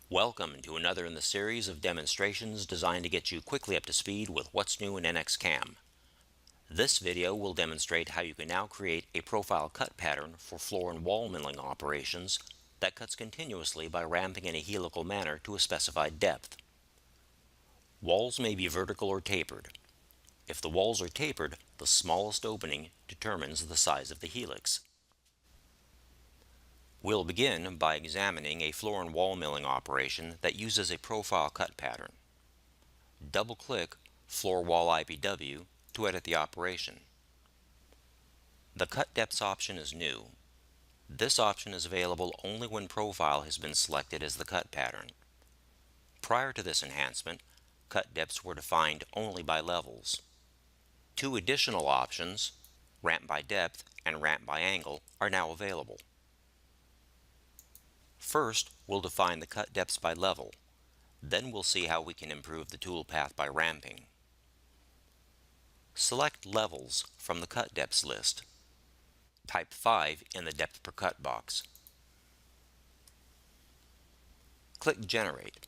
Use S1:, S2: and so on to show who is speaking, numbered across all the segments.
S1: Welcome to another in the series of demonstrations designed to get you quickly up to speed with what's new in NXCAM. This video will demonstrate how you can now create a profile cut pattern for floor and wall milling operations that cuts continuously by ramping in a helical manner to a specified depth. Walls may be vertical or tapered. If the walls are tapered, the smallest opening determines the size of the helix. We'll begin by examining a floor and wall milling operation that uses a profile cut pattern. Double-click Floor Wall IPW to edit the operation. The Cut Depths option is new. This option is available only when profile has been selected as the cut pattern. Prior to this enhancement, cut depths were defined only by levels. Two additional options, ramp by depth and ramp by angle, are now available. First, we'll define the cut depths by level. Then we'll see how we can improve the toolpath by ramping. Select Levels from the Cut Depths list. Type 5 in the Depth Per Cut box. Click Generate.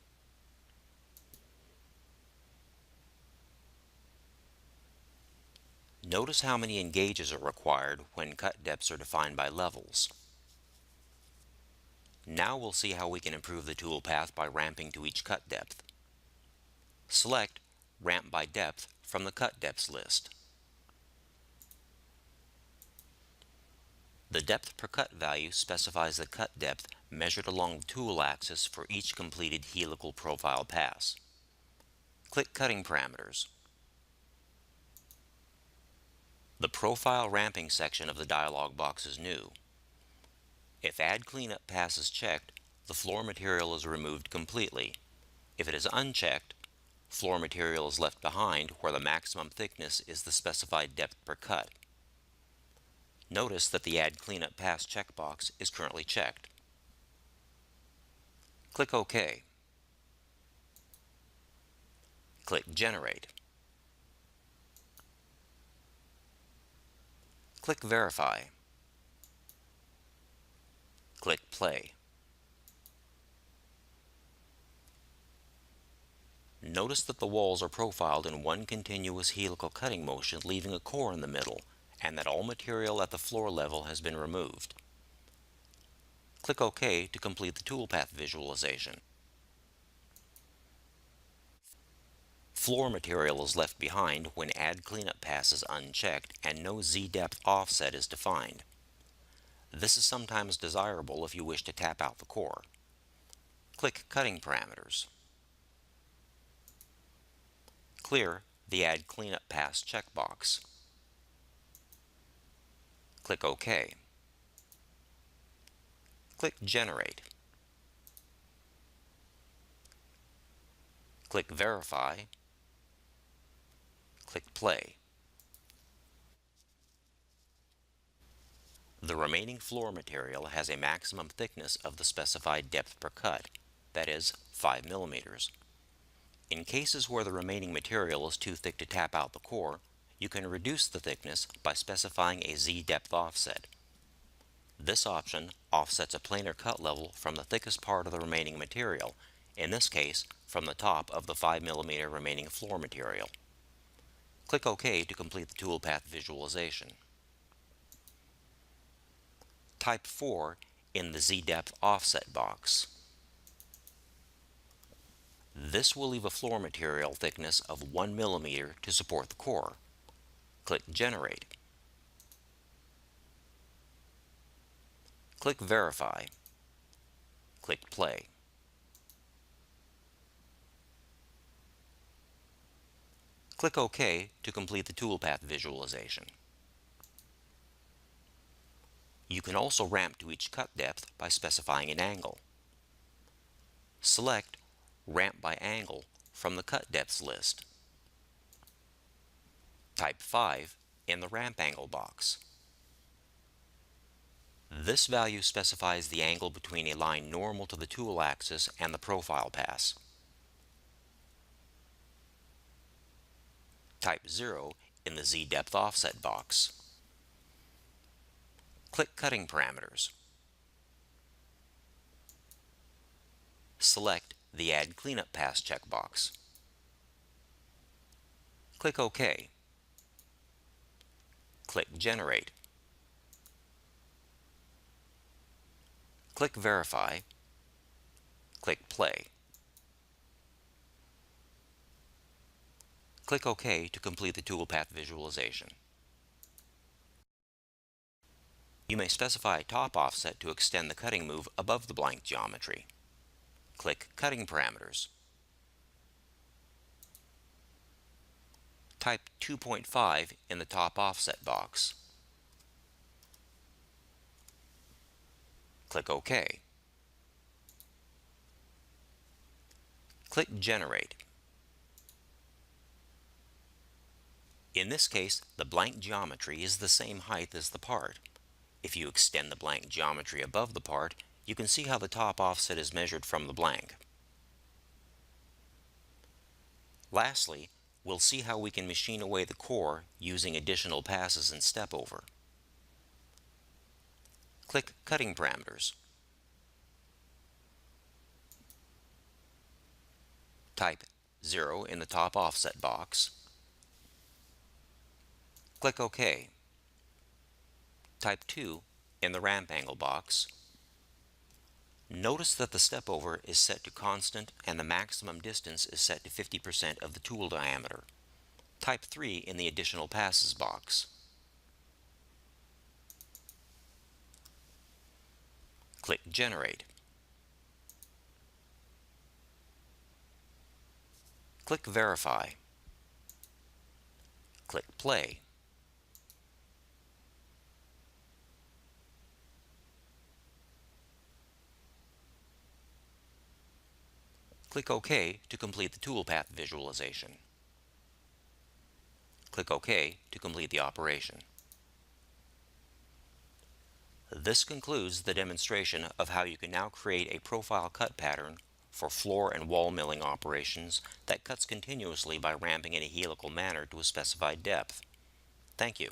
S1: Notice how many engages are required when cut depths are defined by levels. Now we'll see how we can improve the toolpath by ramping to each cut depth. Select Ramp by Depth from the Cut Depths list. The depth per cut value specifies the cut depth measured along the tool axis for each completed helical profile pass. Click Cutting Parameters. The Profile Ramping section of the dialog box is new. If Add Cleanup Pass is checked, the floor material is removed completely. If it is unchecked, floor material is left behind where the maximum thickness is the specified depth per cut. Notice that the Add Cleanup Pass checkbox is currently checked. Click OK. Click Generate. Click Verify. Click Play. Notice that the walls are profiled in one continuous helical cutting motion, leaving a core in the middle, and that all material at the floor level has been removed. Click OK to complete the toolpath visualization. Floor material is left behind when Add Cleanup Pass is unchecked and no Z-depth offset is defined. This is sometimes desirable if you wish to tap out the core. Click Cutting Parameters. Clear the Add Cleanup Pass checkbox. Click OK. Click Generate. Click Verify. Click Play. The remaining floor material has a maximum thickness of the specified depth per cut, that is, 5 mm. In cases where the remaining material is too thick to tap out the core, you can reduce the thickness by specifying a Z-depth offset. This option offsets a planar cut level from the thickest part of the remaining material, in this case from the top of the 5 mm remaining floor material. Click OK to complete the toolpath visualization. Type 4 in the Z-depth offset box. This will leave a floor material thickness of 1 mm to support the core. Click Generate. Click Verify. Click Play. Click OK to complete the toolpath visualization. You can also ramp to each cut depth by specifying an angle. Select Ramp by Angle from the Cut Depths list. Type 5 in the Ramp Angle box. This value specifies the angle between a line normal to the tool axis and the profile pass. Type 0 in the Z depth offset box. Click Cutting Parameters. Select the Add Cleanup Pass checkbox. Click OK. Click Generate. Click Verify. Click Play. Click OK to complete the toolpath visualization. You may specify a top offset to extend the cutting move above the blank geometry. Click Cutting Parameters. Type 2.5 in the top offset box. Click OK. Click Generate. In this case, the blank geometry is the same height as the part. If you extend the blank geometry above the part, you can see how the top offset is measured from the blank. Lastly, we'll see how we can machine away the core using additional passes in step over. Click Cutting Parameters. Type 0 in the top offset box. Click OK. Type 2 in the ramp angle box. Notice that the step over is set to constant and the maximum distance is set to 50% of the tool diameter. Type 3 in the additional passes box. Click Generate. Click Verify. Click Play. Click OK to complete the toolpath visualization. Click OK to complete the operation. This concludes the demonstration of how you can now create a profile cut pattern for floor and wall milling operations that cuts continuously by ramping in a helical manner to a specified depth. Thank you.